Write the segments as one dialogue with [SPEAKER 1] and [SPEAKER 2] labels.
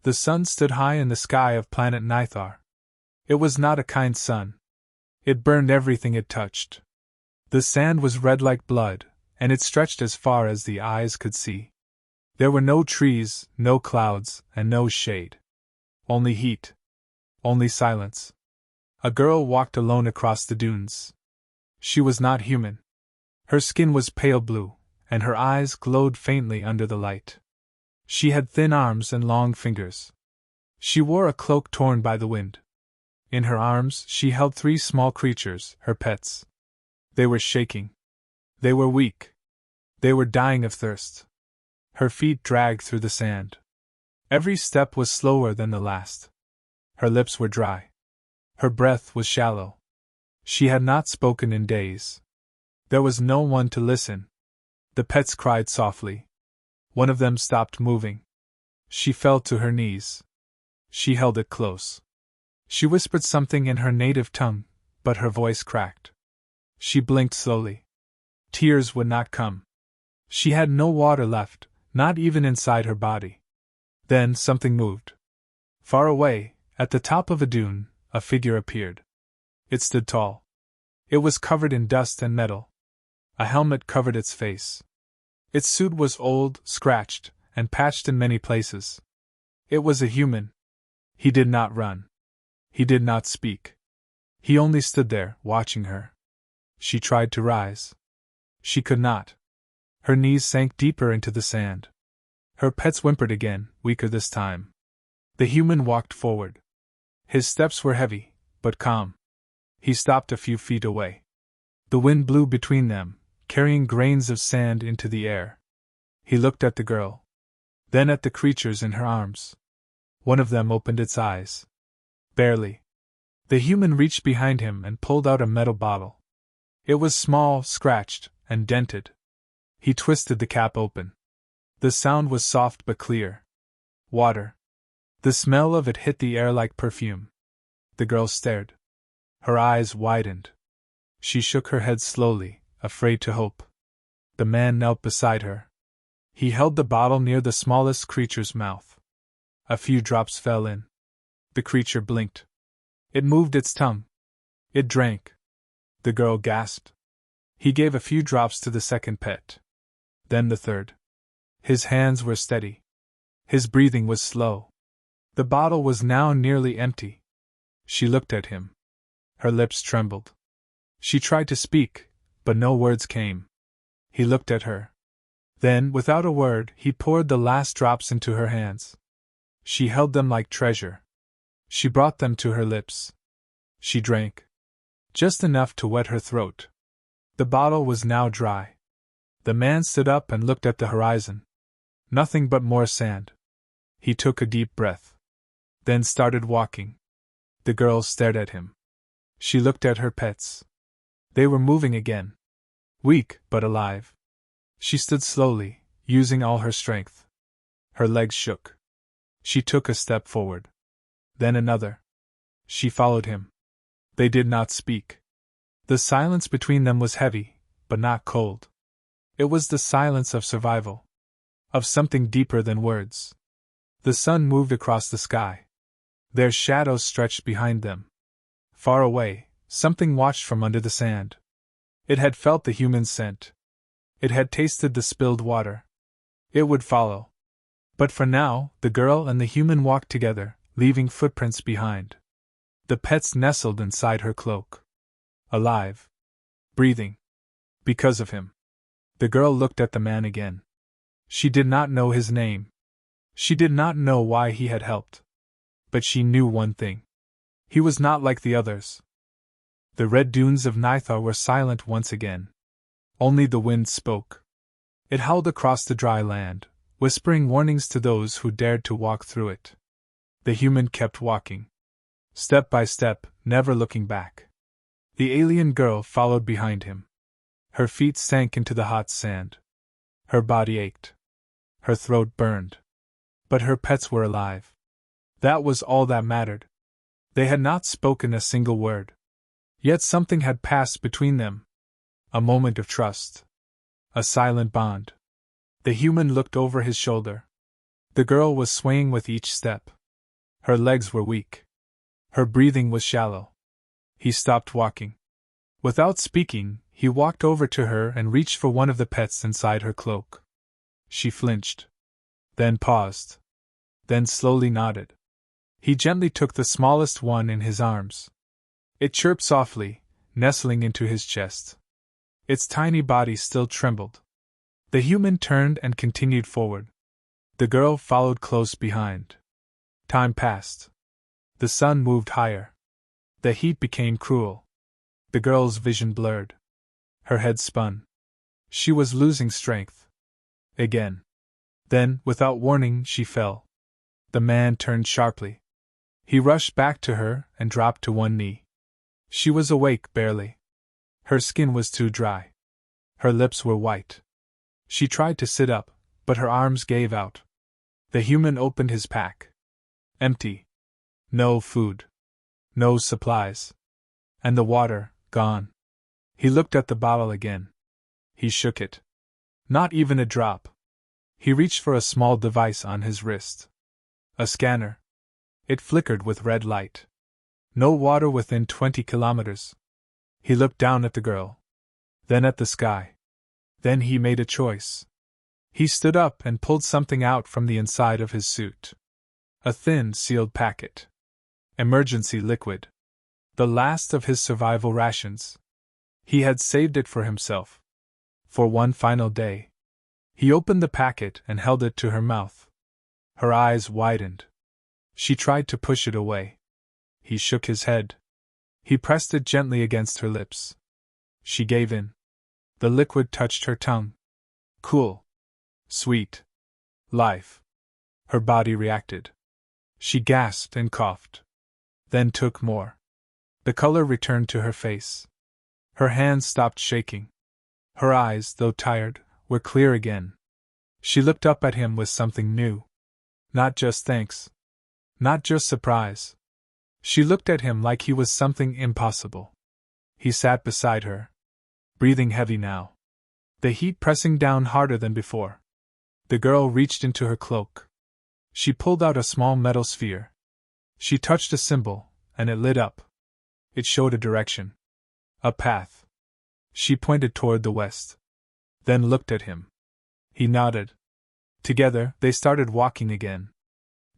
[SPEAKER 1] The sun stood high in the sky of planet Nithar. It was not a kind sun. It burned everything it touched. The sand was red like blood, and it stretched as far as the eyes could see. There were no trees, no clouds, and no shade. Only heat. Only silence. A girl walked alone across the dunes. She was not human. Her skin was pale blue, and her eyes glowed faintly under the light. She had thin arms and long fingers. She wore a cloak torn by the wind. In her arms she held 3 small creatures, her pets. They were shaking. They were weak. They were dying of thirst. Her feet dragged through the sand. Every step was slower than the last. Her lips were dry. Her breath was shallow. She had not spoken in days. There was no one to listen. The pets cried softly. One of them stopped moving. She fell to her knees. She held it close. She whispered something in her native tongue, but her voice cracked. She blinked slowly. Tears would not come. She had no water left, not even inside her body. Then something moved. Far away, at the top of a dune, a figure appeared. It stood tall. It was covered in dust and metal. A helmet covered its face. Its suit was old, scratched, and patched in many places. It was a human. He did not run. He did not speak. He only stood there, watching her. She tried to rise. She could not. Her knees sank deeper into the sand. Her pets whimpered again, weaker this time. The human walked forward. His steps were heavy, but calm. He stopped a few feet away. The wind blew between them, carrying grains of sand into the air. He looked at the girl. Then at the creatures in her arms. One of them opened its eyes. Barely. The human reached behind him and pulled out a metal bottle. It was small, scratched, and dented. He twisted the cap open. The sound was soft but clear. Water. The smell of it hit the air like perfume. The girl stared. Her eyes widened. She shook her head slowly, afraid to hope. The man knelt beside her. He held the bottle near the smallest creature's mouth. A few drops fell in. The creature blinked. It moved its tongue. It drank. The girl gasped. He gave a few drops to the second pet. Then the third. His hands were steady. His breathing was slow. The bottle was now nearly empty. She looked at him. Her lips trembled. She tried to speak, but no words came. He looked at her. Then, without a word, he poured the last drops into her hands. She held them like treasure. She brought them to her lips. She drank. Just enough to wet her throat. The bottle was now dry. The man stood up and looked at the horizon. Nothing but more sand. He took a deep breath. Then started walking. The girl stared at him. She looked at her pets. They were moving again. Weak, but alive. She stood slowly, using all her strength. Her legs shook. She took a step forward. Then another. She followed him. They did not speak. The silence between them was heavy, but not cold. It was the silence of survival. Of something deeper than words. The sun moved across the sky. Their shadows stretched behind them. Far away, something watched from under the sand. It had felt the human scent. It had tasted the spilled water. It would follow. But for now, the girl and the human walked together, leaving footprints behind. The pets nestled inside her cloak. Alive. Breathing. Because of him. The girl looked at the man again. She did not know his name. She did not know why he had helped. But she knew one thing. He was not like the others. The red dunes of Nithar were silent once again. Only the wind spoke. It howled across the dry land, whispering warnings to those who dared to walk through it. The human kept walking. Step by step, never looking back. The alien girl followed behind him. Her feet sank into the hot sand. Her body ached. Her throat burned. But her pets were alive. That was all that mattered. They had not spoken a single word. Yet something had passed between them. A moment of trust. A silent bond. The human looked over his shoulder. The girl was swaying with each step. Her legs were weak. Her breathing was shallow. He stopped walking. Without speaking, he walked over to her and reached for one of the pets inside her cloak. She flinched. Then paused. Then slowly nodded. He gently took the smallest one in his arms. It chirped softly, nestling into his chest. Its tiny body still trembled. The human turned and continued forward. The girl followed close behind. Time passed. The sun moved higher. The heat became cruel. The girl's vision blurred. Her head spun. She was losing strength. Again. Then, without warning, she fell. The man turned sharply. He rushed back to her and dropped to one knee. She was awake barely. Her skin was too dry. Her lips were white. She tried to sit up, but her arms gave out. The human opened his pack. Empty. No food. No supplies. And the water, gone. He looked at the bottle again. He shook it. Not even a drop. He reached for a small device on his wrist. A scanner. It flickered with red light. No water within 20 kilometers. He looked down at the girl. Then at the sky. Then he made a choice. He stood up and pulled something out from the inside of his suit. A thin, sealed packet. Emergency liquid. The last of his survival rations. He had saved it for himself. For one final day. He opened the packet and held it to her mouth. Her eyes widened. She tried to push it away. He shook his head. He pressed it gently against her lips. She gave in. The liquid touched her tongue. Cool. Sweet. Life. Her body reacted. She gasped and coughed. Then took more. The color returned to her face. Her hands stopped shaking. Her eyes, though tired, were clear again. She looked up at him with something new. Not just thanks. Not just surprise. She looked at him like he was something impossible. He sat beside her. Breathing heavy now. The heat pressing down harder than before. The girl reached into her cloak. She pulled out a small metal sphere. She touched a symbol, and it lit up. It showed a direction. A path. She pointed toward the west. Then looked at him. He nodded. Together, they started walking again.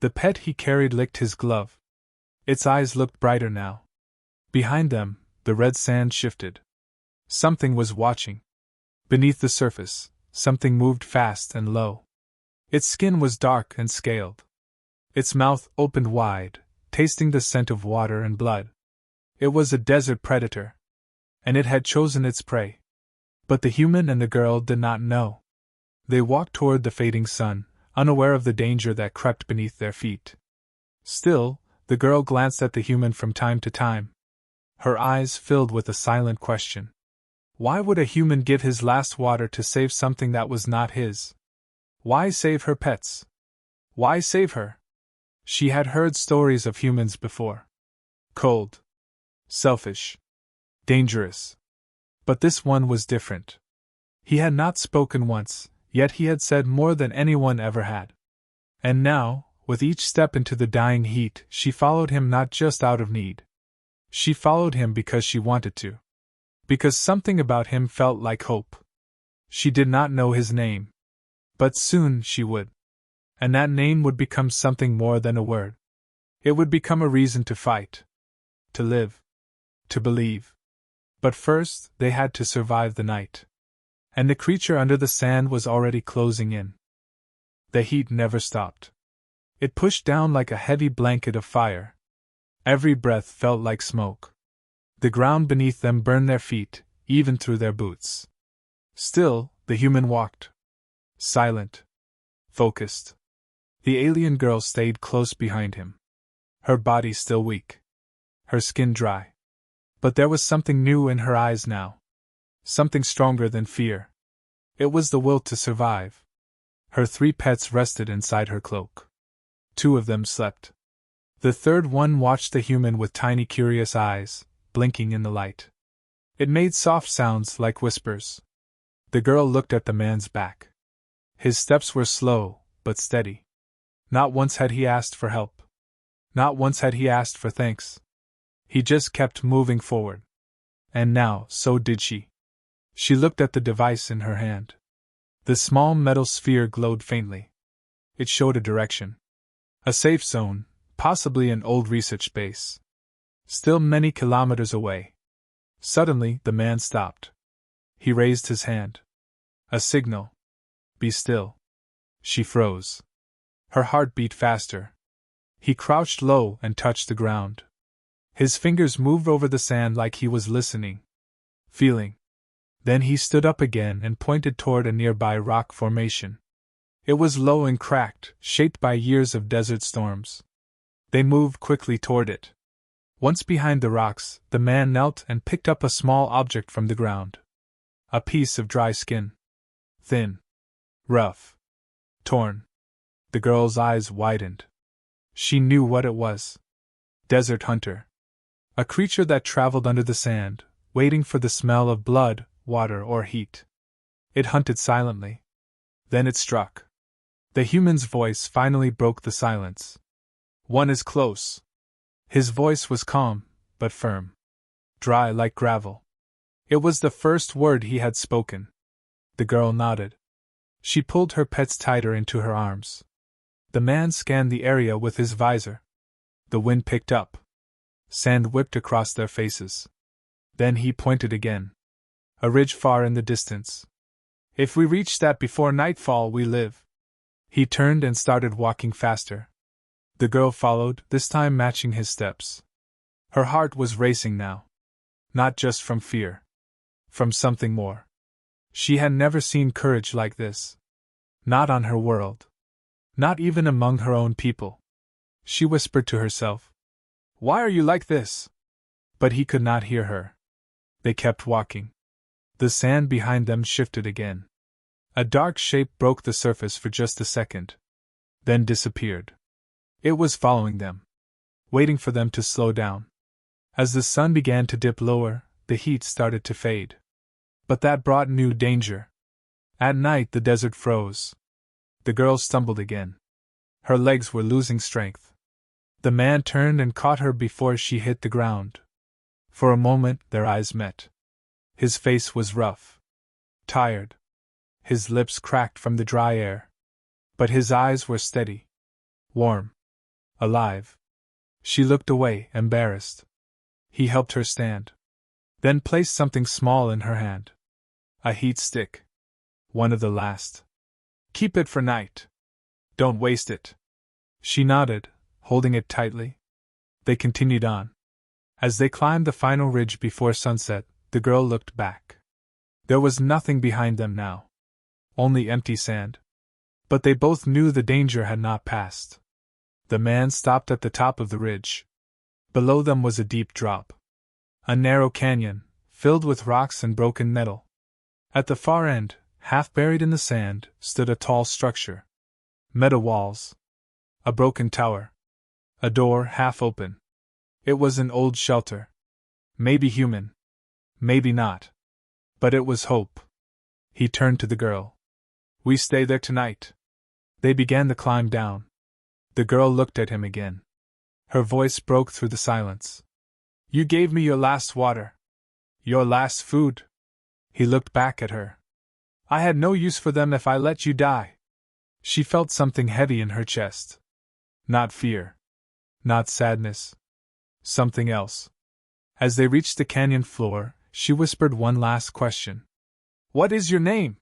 [SPEAKER 1] The pet he carried licked his glove. Its eyes looked brighter now. Behind them, the red sand shifted. Something was watching. Beneath the surface, something moved fast and low. Its skin was dark and scaled. Its mouth opened wide, tasting the scent of water and blood. It was a desert predator. And it had chosen its prey. But the human and the girl did not know. They walked toward the fading sun, unaware of the danger that crept beneath their feet. Still, the girl glanced at the human from time to time. Her eyes filled with a silent question. Why would a human give his last water to save something that was not his? Why save her pets? Why save her? She had heard stories of humans before. Cold. Selfish. Dangerous. But this one was different. He had not spoken once, yet he had said more than anyone ever had. And now, with each step into the dying heat, she followed him not just out of need. She followed him because she wanted to. Because something about him felt like hope. She did not know his name. But soon she would. And that name would become something more than a word. It would become a reason to fight. To live. To believe. But first, they had to survive the night. And the creature under the sand was already closing in. The heat never stopped. It pushed down like a heavy blanket of fire. Every breath felt like smoke. The ground beneath them burned their feet, even through their boots. Still, the human walked. Silent. Focused. The alien girl stayed close behind him. Her body still weak. Her skin dry. But there was something new in her eyes now. Something stronger than fear. It was the will to survive. Her 3 pets rested inside her cloak. 2 of them slept. The third one watched the human with tiny curious eyes, blinking in the light. It made soft sounds like whispers. The girl looked at the man's back. His steps were slow, but steady. Not once had he asked for help. Not once had he asked for thanks. He just kept moving forward. And now, so did she. She looked at the device in her hand. The small metal sphere glowed faintly. It showed a direction. A safe zone, possibly an old research base. Still many kilometers away. Suddenly, the man stopped. He raised his hand. A signal. Be still. She froze. Her heart beat faster. He crouched low and touched the ground. His fingers moved over the sand like he was listening. Feeling. Then he stood up again and pointed toward a nearby rock formation. It was low and cracked, shaped by years of desert storms. They moved quickly toward it. Once behind the rocks, the man knelt and picked up a small object from the ground. A piece of dry skin. Thin. Rough. Torn. The girl's eyes widened. She knew what it was. Desert hunter. A creature that traveled under the sand, waiting for the smell of blood, water, or heat. It hunted silently. Then it struck. The human's voice finally broke the silence. One is close. His voice was calm, but firm. Dry like gravel. It was the first word he had spoken. The girl nodded. She pulled her pets tighter into her arms. The man scanned the area with his visor. The wind picked up. Sand whipped across their faces. Then he pointed again. A ridge far in the distance. If we reach that before nightfall, we live. He turned and started walking faster. The girl followed, this time matching his steps. Her heart was racing now. Not just from fear. From something more. She had never seen courage like this. Not on her world. Not even among her own people. She whispered to herself. Why are you like this? But he could not hear her. They kept walking. The sand behind them shifted again. A dark shape broke the surface for just a second. Then disappeared. It was following them. Waiting for them to slow down. As the sun began to dip lower, the heat started to fade. But that brought new danger. At night the desert froze. The girl stumbled again. Her legs were losing strength. The man turned and caught her before she hit the ground. For a moment their eyes met. His face was rough. Tired. His lips cracked from the dry air. But his eyes were steady. Warm. Alive. She looked away, embarrassed. He helped her stand. Then placed something small in her hand. A heat stick. One of the last. Keep it for night. Don't waste it. She nodded, holding it tightly. They continued on. As they climbed the final ridge before sunset, the girl looked back. There was nothing behind them now. Only empty sand. But they both knew the danger had not passed. The man stopped at the top of the ridge. Below them was a deep drop. A narrow canyon, filled with rocks and broken metal. At the far end, half buried in the sand, stood a tall structure. Metal walls. A broken tower. A door half open. It was an old shelter. Maybe human. Maybe not. But it was hope. He turned to the girl. We stay there tonight. They began the climb down. The girl looked at him again. Her voice broke through the silence. You gave me your last water. Your last food. He looked back at her. I had no use for them if I let you die. She felt something heavy in her chest. Not fear. Not sadness. Something else. As they reached the canyon floor, she whispered one last question. What is your name?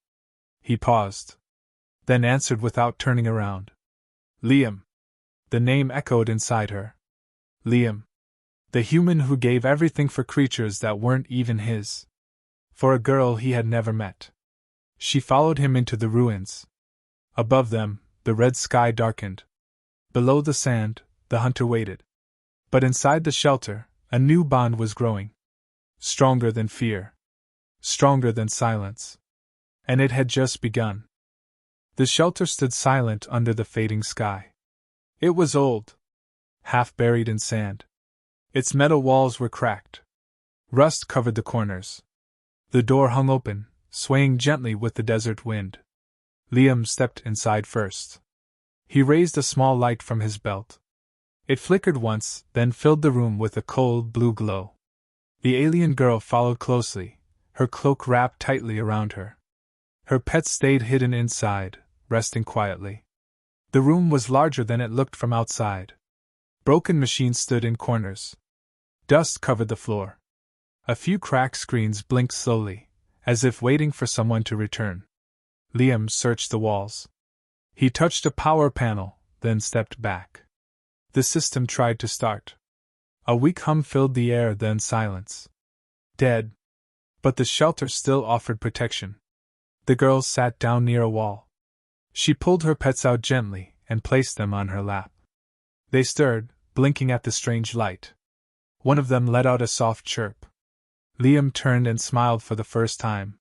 [SPEAKER 1] He paused. Then answered without turning around. Liam. The name echoed inside her. Liam. The human who gave everything for creatures that weren't even his. For a girl he had never met. She followed him into the ruins. Above them, the red sky darkened. Below the sand, the hunter waited. But inside the shelter, a new bond was growing. Stronger than fear. Stronger than silence. And it had just begun. The shelter stood silent under the fading sky. It was old. Half buried in sand. Its metal walls were cracked. Rust covered the corners. The door hung open, swaying gently with the desert wind. Liam stepped inside first. He raised a small light from his belt. It flickered once, then filled the room with a cold blue glow. The alien girl followed closely, her cloak wrapped tightly around her. Her pets stayed hidden inside, resting quietly. The room was larger than it looked from outside. Broken machines stood in corners. Dust covered the floor. A few cracked screens blinked slowly, as if waiting for someone to return. Liam searched the walls. He touched a power panel, then stepped back. The system tried to start. A weak hum filled the air, then silence. Dead. But the shelter still offered protection. The girl sat down near a wall. She pulled her pets out gently and placed them on her lap. They stirred, blinking at the strange light. One of them let out a soft chirp. Liam turned and smiled for the first time.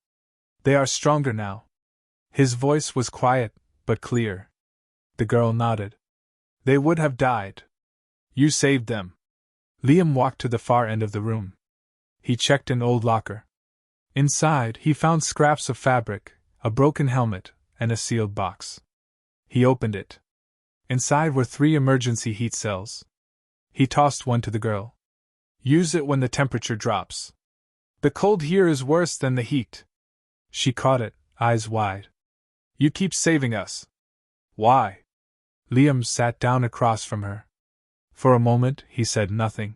[SPEAKER 1] They are stronger now. His voice was quiet, but clear. The girl nodded. They would have died. You saved them. Liam walked to the far end of the room. He checked an old locker. Inside, he found scraps of fabric, a broken helmet, and a sealed box. He opened it. Inside were 3 emergency heat cells. He tossed one to the girl. Use it when the temperature drops. The cold here is worse than the heat. She caught it, eyes wide. You keep saving us. Why? Liam sat down across from her. For a moment, he said nothing.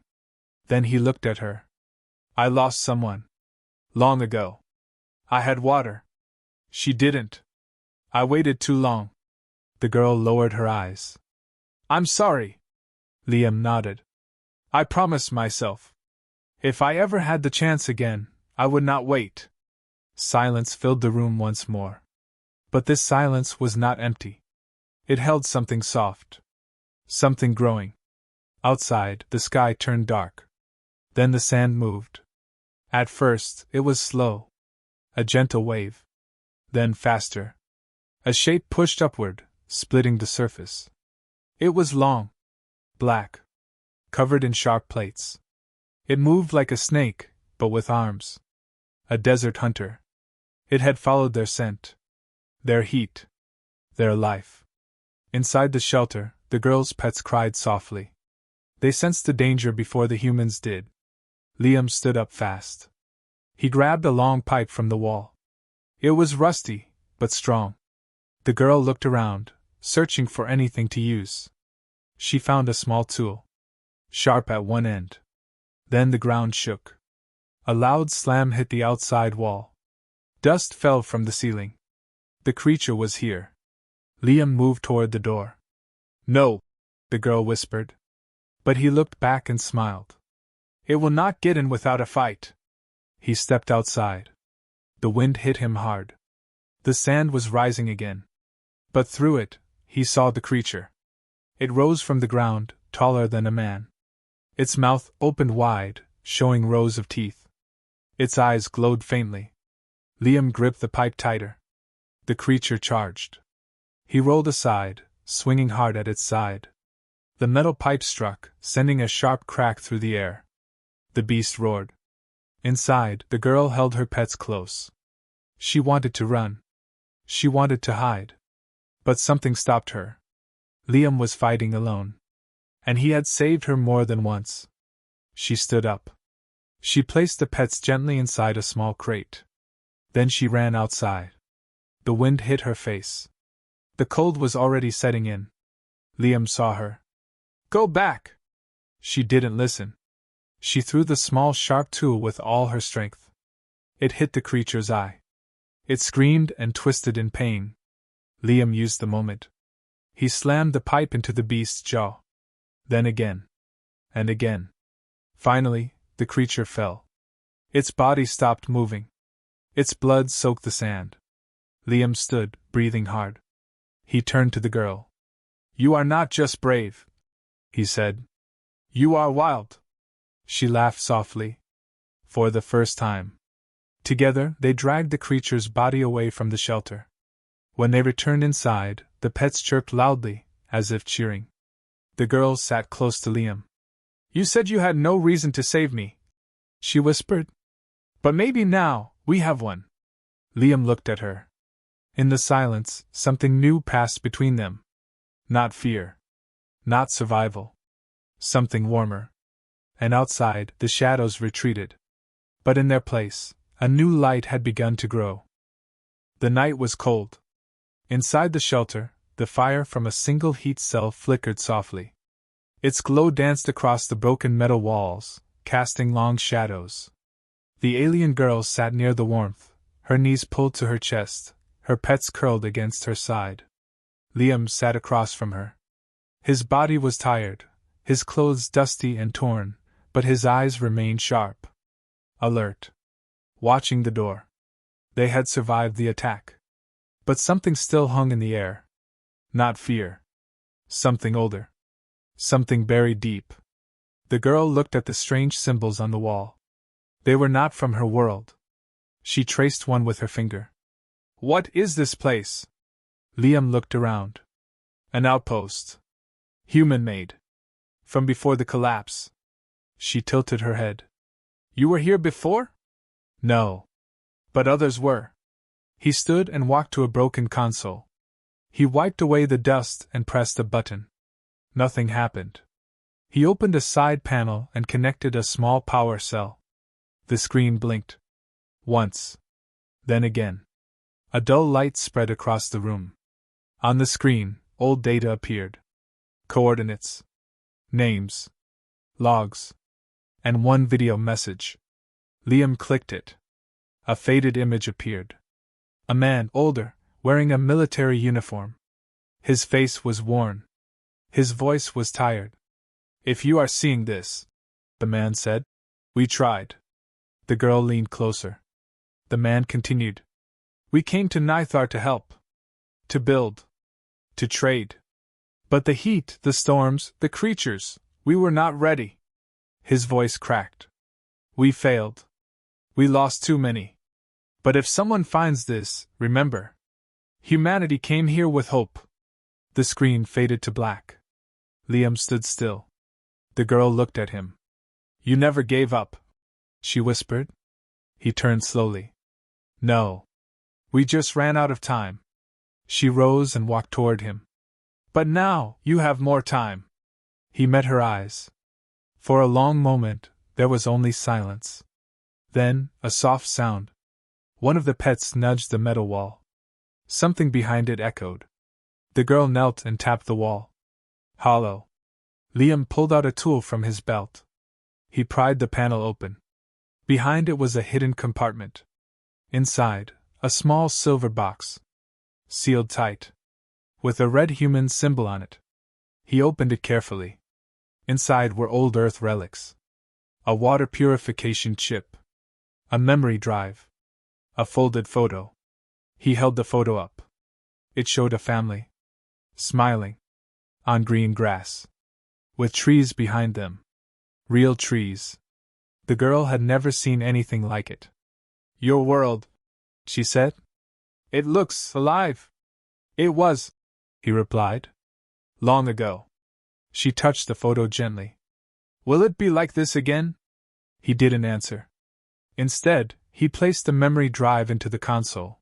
[SPEAKER 1] Then he looked at her. I lost someone. Long ago. I had water. She didn't. I waited too long. The girl lowered her eyes. I'm sorry. Liam nodded. I promised myself. If I ever had the chance again, I would not wait. Silence filled the room once more. But this silence was not empty. It held something soft. Something growing. Outside, the sky turned dark. Then the sand moved. At first, it was slow. A gentle wave. Then faster. A shape pushed upward, splitting the surface. It was long. Black. Covered in sharp plates. It moved like a snake, but with arms. A desert hunter. It had followed their scent. Their heat. Their life. Inside the shelter, the girl's pets cried softly. They sensed the danger before the humans did. Liam stood up fast. He grabbed a long pipe from the wall. It was rusty, but strong. The girl looked around, searching for anything to use. She found a small tool. Sharp at one end. Then the ground shook. A loud slam hit the outside wall. Dust fell from the ceiling. The creature was here. Liam moved toward the door. No, the girl whispered. But he looked back and smiled. It will not get in without a fight. He stepped outside. The wind hit him hard. The sand was rising again. But through it, he saw the creature. It rose from the ground, taller than a man. Its mouth opened wide, showing rows of teeth. Its eyes glowed faintly. Liam gripped the pipe tighter. The creature charged. He rolled aside, swinging hard at its side. The metal pipe struck, sending a sharp crack through the air. The beast roared. Inside, the girl held her pets close. She wanted to run. She wanted to hide. But something stopped her. Liam was fighting alone. And he had saved her more than once. She stood up. She placed the pets gently inside a small crate. Then she ran outside. The wind hit her face. The cold was already setting in. Liam saw her. Go back! She didn't listen. She threw the small sharp tool with all her strength. It hit the creature's eye. It screamed and twisted in pain. Liam used the moment. He slammed the pipe into the beast's jaw. Then again. And again. Finally, the creature fell. Its body stopped moving. Its blood soaked the sand. Liam stood, breathing hard. He turned to the girl. You are not just brave, he said. You are wild. She laughed softly. For the first time. Together, they dragged the creature's body away from the shelter. When they returned inside, the pets chirped loudly, as if cheering. The girl sat close to Liam. You said you had no reason to save me, she whispered. But maybe now, we have one. Liam looked at her. In the silence, something new passed between them. Not fear. Not survival. Something warmer. And outside, the shadows retreated. But in their place, a new light had begun to grow. The night was cold. Inside the shelter, the fire from a single heat cell flickered softly. Its glow danced across the broken metal walls, casting long shadows. The alien girl sat near the warmth, her knees pulled to her chest, her pets curled against her side. Liam sat across from her. His body was tired, his clothes dusty and torn, but his eyes remained sharp. Alert. Watching the door. They had survived the attack. But something still hung in the air. Not fear. Something older. Something buried deep. The girl looked at the strange symbols on the wall. They were not from her world. She traced one with her finger. What is this place? Liam looked around. An outpost. Human-made. From before the collapse. She tilted her head. You were here before? No. But others were. He stood and walked to a broken console. He wiped away the dust and pressed a button. Nothing happened. He opened a side panel and connected a small power cell. The screen blinked. Once. Then again. A dull light spread across the room. On the screen, old data appeared. Coordinates. Names. Logs. And one video message. Liam clicked it. A faded image appeared. A man, older, wearing a military uniform. His face was worn. His voice was tired. If you are seeing this, the man said, we tried. The girl leaned closer. The man continued. We came to Nithar to help. To build. To trade. But the heat, the storms, the creatures, we were not ready. His voice cracked. We failed. We lost too many. But if someone finds this, remember. Humanity came here with hope. The screen faded to black. Liam stood still. The girl looked at him. You never gave up, she whispered. He turned slowly. No. We just ran out of time. She rose and walked toward him. But now, you have more time. He met her eyes. For a long moment, there was only silence. Then, a soft sound. One of the pets nudged the metal wall. Something behind it echoed. The girl knelt and tapped the wall. Hollow. Liam pulled out a tool from his belt. He pried the panel open. Behind it was a hidden compartment. Inside, a small silver box. Sealed tight. With a red human symbol on it. He opened it carefully. Inside were old Earth relics. A water purification chip. A memory drive. A folded photo. He held the photo up. It showed a family. Smiling. On green grass. With trees behind them. Real trees. The girl had never seen anything like it. Your world, she said. It looks alive. It was, he replied. Long ago. She touched the photo gently. Will it be like this again? He didn't answer. Instead, he placed the memory drive into the console.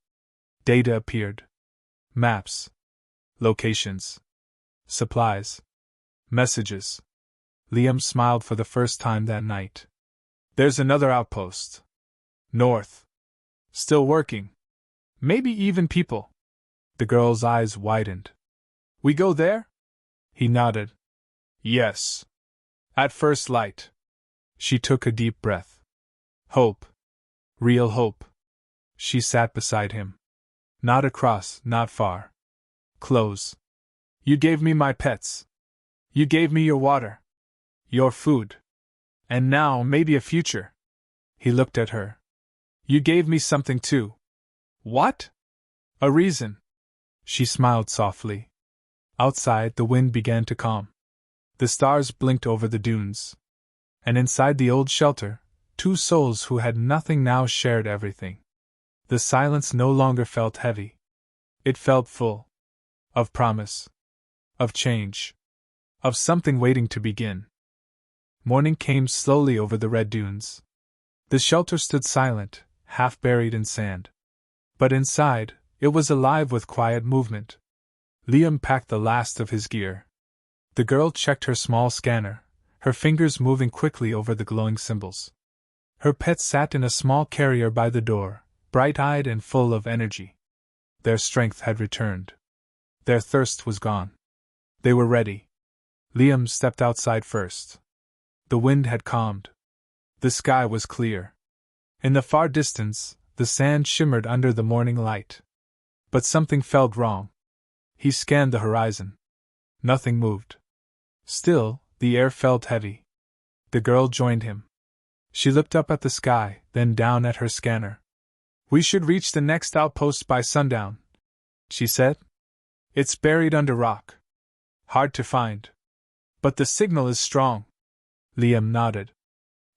[SPEAKER 1] Data appeared. Maps. Locations. Supplies. Messages. Liam smiled for the first time that night. There's another outpost. North. Still working. Maybe even people. The girl's eyes widened. We go there? He nodded. Yes. At first light. She took a deep breath. Hope. Real hope. She sat beside him. Not across, not far. Close. You gave me my pets. You gave me your water. Your food. And now, maybe a future. He looked at her. You gave me something too. What? A reason. She smiled softly. Outside, the wind began to calm. The stars blinked over the dunes. And inside the old shelter, two souls who had nothing now shared everything. The silence no longer felt heavy. It felt full. Of promise. Of change. Of something waiting to begin. Morning came slowly over the red dunes. The shelter stood silent, half buried in sand. But inside, it was alive with quiet movement. Liam packed the last of his gear. The girl checked her small scanner, her fingers moving quickly over the glowing symbols. Her pets sat in a small carrier by the door, bright-eyed and full of energy. Their strength had returned. Their thirst was gone. They were ready. Liam stepped outside first. The wind had calmed. The sky was clear. In the far distance, the sand shimmered under the morning light. But something felt wrong. He scanned the horizon. Nothing moved. Still, the air felt heavy. The girl joined him. She looked up at the sky, then down at her scanner. "We should reach the next outpost by sundown," she said. "It's buried under rock. Hard to find. But the signal is strong." Liam nodded.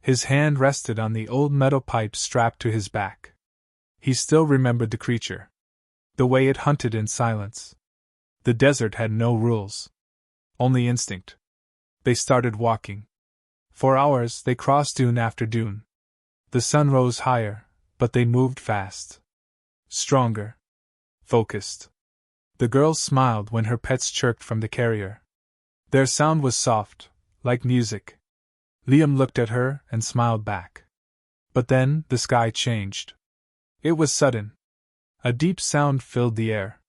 [SPEAKER 1] His hand rested on the old metal pipe strapped to his back. He still remembered the creature. The way it hunted in silence. The desert had no rules. Only instinct. They started walking. For hours they crossed dune after dune. The sun rose higher, but they moved fast. Stronger. Focused. The girl smiled when her pets chirped from the carrier. Their sound was soft, like music. Liam looked at her and smiled back. But then the sky changed. It was sudden. A deep sound filled the air.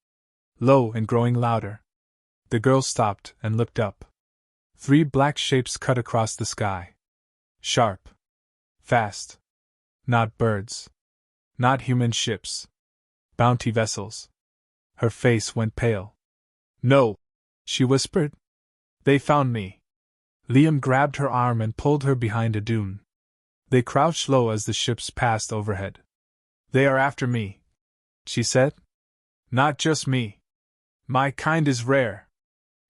[SPEAKER 1] Low and growing louder. The girl stopped and looked up. 3 black shapes cut across the sky. Sharp. Fast. Not birds. Not human ships. Bounty vessels. Her face went pale. "No," she whispered. "They found me." Liam grabbed her arm and pulled her behind a dune. They crouched low as the ships passed overhead. "They are after me," she said. "Not just me. My kind is rare.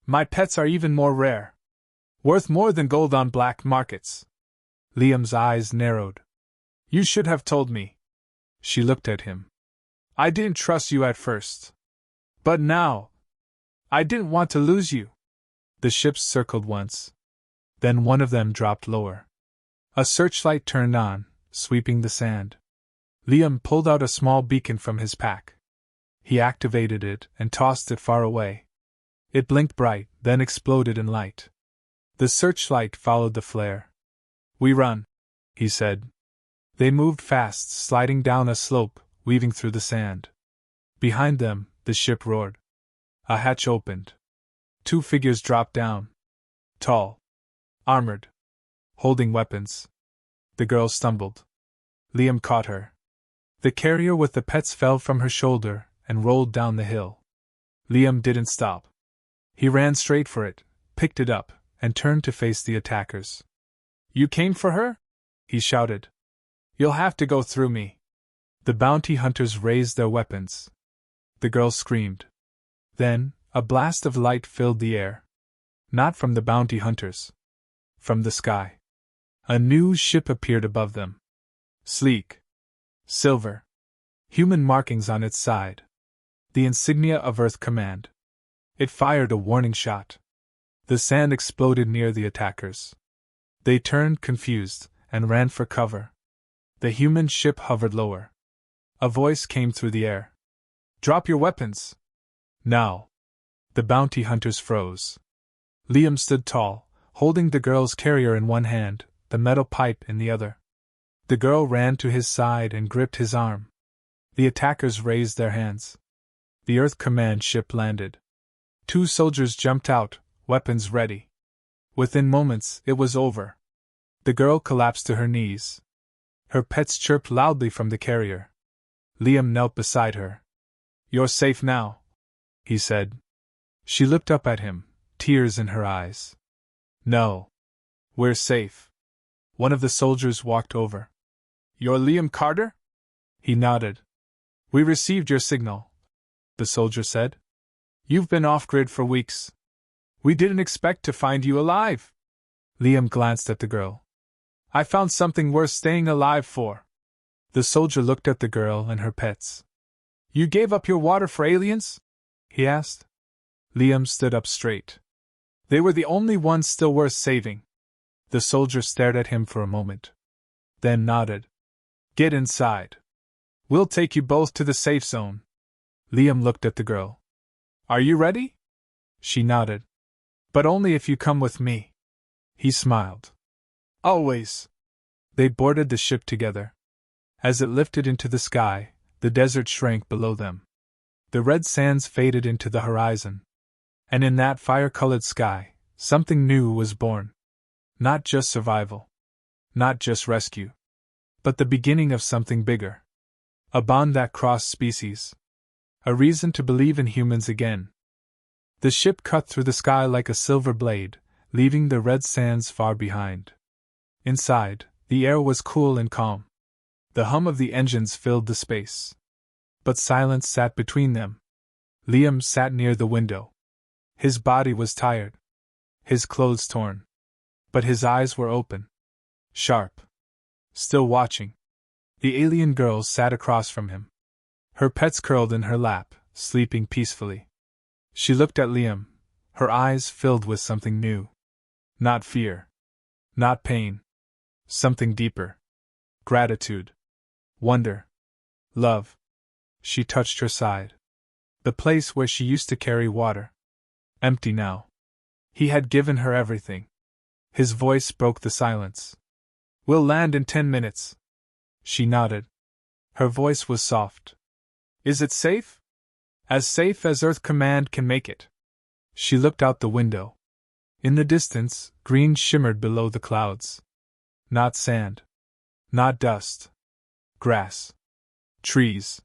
[SPEAKER 1] My pets are even more rare. Worth more than gold on black markets." Liam's eyes narrowed. "You should have told me." She looked at him. "I didn't trust you at first. But now, I didn't want to lose you." The ships circled once. Then one of them dropped lower. A searchlight turned on, sweeping the sand. Liam pulled out a small beacon from his pack. He activated it and tossed it far away. It blinked bright, then exploded in light. The searchlight followed the flare. "We run," he said. They moved fast, sliding down a slope, weaving through the sand. Behind them, the ship roared. A hatch opened. 2 figures dropped down. Tall. Armored. Holding weapons. The girl stumbled. Liam caught her. The carrier with the pets fell from her shoulder and rolled down the hill. Liam didn't stop. He ran straight for it, picked it up, and turned to face the attackers. "You came for her?" he shouted. "You'll have to go through me." The bounty hunters raised their weapons. The girl screamed. Then, a blast of light filled the air. Not from the bounty hunters. From the sky. A new ship appeared above them. Sleek. Silver. Human markings on its side. The insignia of Earth Command. It fired a warning shot. The sand exploded near the attackers. They turned confused and ran for cover. The human ship hovered lower. A voice came through the air. "Drop your weapons! Now!" The bounty hunters froze. Liam stood tall, holding the girl's carrier in one hand, the metal pipe in the other. The girl ran to his side and gripped his arm. The attackers raised their hands. The Earth Command ship landed. 2 soldiers jumped out, weapons ready. Within moments, it was over. The girl collapsed to her knees. Her pets chirped loudly from the carrier. Liam knelt beside her. "You're safe now," he said. She looked up at him, tears in her eyes. "No. We're safe." One of the soldiers walked over. "You're Liam Carter?" He nodded. "We received your signal," the soldier said. "You've been off-grid for weeks. We didn't expect to find you alive." Liam glanced at the girl. "I found something worth staying alive for." The soldier looked at the girl and her pets. "You gave up your water for aliens?" he asked. Liam stood up straight. "They were the only ones still worth saving." The soldier stared at him for a moment. Then nodded. "Get inside. We'll take you both to the safe zone." Liam looked at the girl. "Are you ready?" She nodded. But only if you come with me. He smiled. Always. They boarded the ship together. As it lifted into the sky, the desert shrank below them. The red sands faded into the horizon. And in that fire-colored sky, something new was born. Not just survival. Not just rescue. But the beginning of something bigger. A bond that crossed species. A reason to believe in humans again. The ship cut through the sky like a silver blade, leaving the red sands far behind. Inside, the air was cool and calm. The hum of the engines filled the space. But silence sat between them. Liam sat near the window. His body was tired. His clothes torn. But his eyes were open. Sharp. Still watching. The alien girl sat across from him. Her pets curled in her lap, sleeping peacefully. She looked at Liam, her eyes filled with something new. Not fear. Not pain. Something deeper. Gratitude. Wonder. Love. She touched her side. The place where she used to carry water. Empty now. He had given her everything. His voice broke the silence. We'll land in 10 minutes. She nodded. Her voice was soft. Is it safe? As safe as Earth Command can make it. She looked out the window. In the distance, green shimmered below the clouds. Not sand. Not dust. Grass. Trees.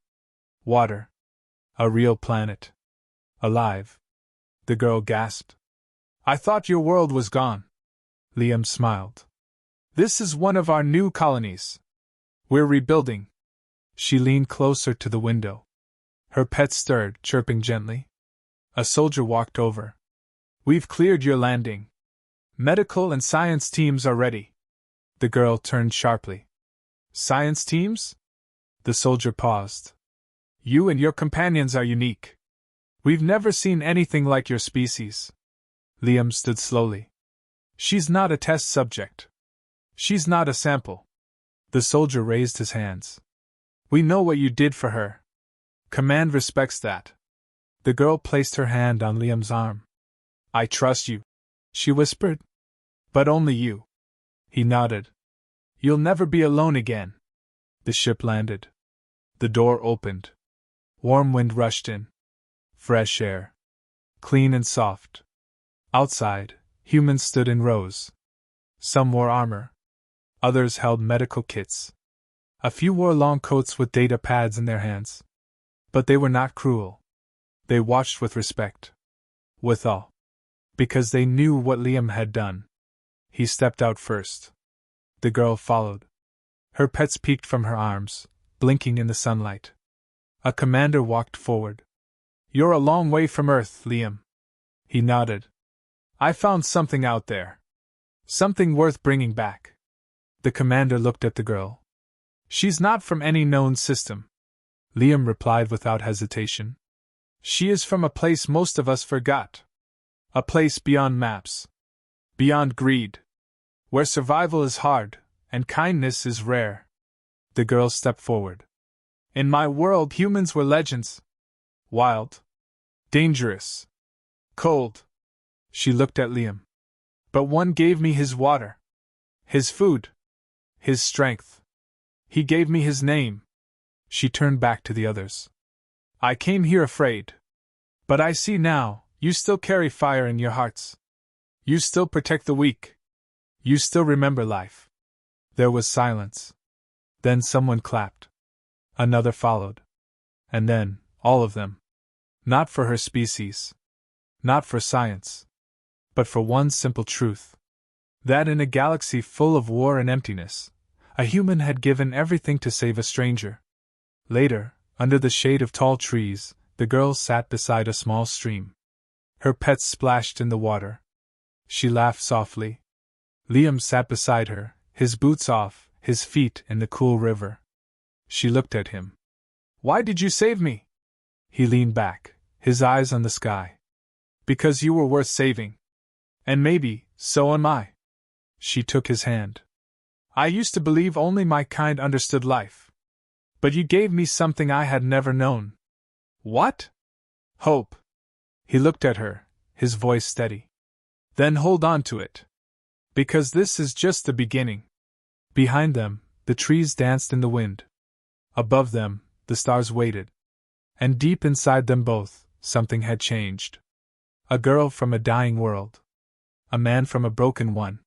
[SPEAKER 1] Water. A real planet. Alive. The girl gasped. I thought your world was gone. Liam smiled. This is one of our new colonies. We're rebuilding. She leaned closer to the window. Her pet stirred, chirping gently. A soldier walked over. We've cleared your landing. Medical and science teams are ready. The girl turned sharply. Science teams? The soldier paused. You and your companions are unique. We've never seen anything like your species. Liam stood slowly. She's not a test subject. She's not a sample. The soldier raised his hands. We know what you did for her. Command respects that. The girl placed her hand on Liam's arm. I trust you, she whispered. But only you. He nodded. You'll never be alone again. The ship landed. The door opened. Warm wind rushed in. Fresh air. Clean and soft. Outside, humans stood in rows. Some wore armor. Others held medical kits. A few wore long coats with data pads in their hands. But they were not cruel. They watched with respect. With awe. Because they knew what Liam had done. He stepped out first. The girl followed. Her pets peeked from her arms, blinking in the sunlight. A commander walked forward. You're a long way from Earth, Liam. He nodded. I found something out there. Something worth bringing back. The commander looked at the girl. She's not from any known system. Liam replied without hesitation. She is from a place most of us forgot. A place beyond maps. Beyond greed. Where survival is hard, and kindness is rare. The girl stepped forward. In my world, humans were legends. Wild. Dangerous. Cold. She looked at Liam. But one gave me his water. His food. His strength. He gave me his name. She turned back to the others. I came here afraid. But I see now, you still carry fire in your hearts. You still protect the weak. You still remember life. There was silence. Then someone clapped. Another followed. And then, all of them. Not for her species. Not for science. But for one simple truth. That in a galaxy full of war and emptiness, a human had given everything to save a stranger. Later, under the shade of tall trees, the girl sat beside a small stream. Her pets splashed in the water. She laughed softly. Liam sat beside her, his boots off, his feet in the cool river. She looked at him. Why did you save me? He leaned back, his eyes on the sky. Because you were worth saving. And maybe, so am I. She took his hand. I used to believe only my kind understood life. But you gave me something I had never known. What? Hope. He looked at her, his voice steady. Then hold on to it. Because this is just the beginning. Behind them, the trees danced in the wind. Above them, the stars waited. And deep inside them both, something had changed. A girl from a dying world. A man from a broken one.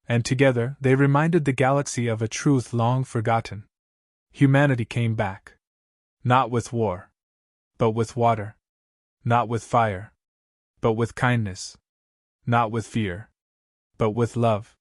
[SPEAKER 1] And together they reminded the galaxy of a truth long forgotten. Humanity came back. Not with war. But with water. Not with fire. But with kindness. Not with fear. But with love.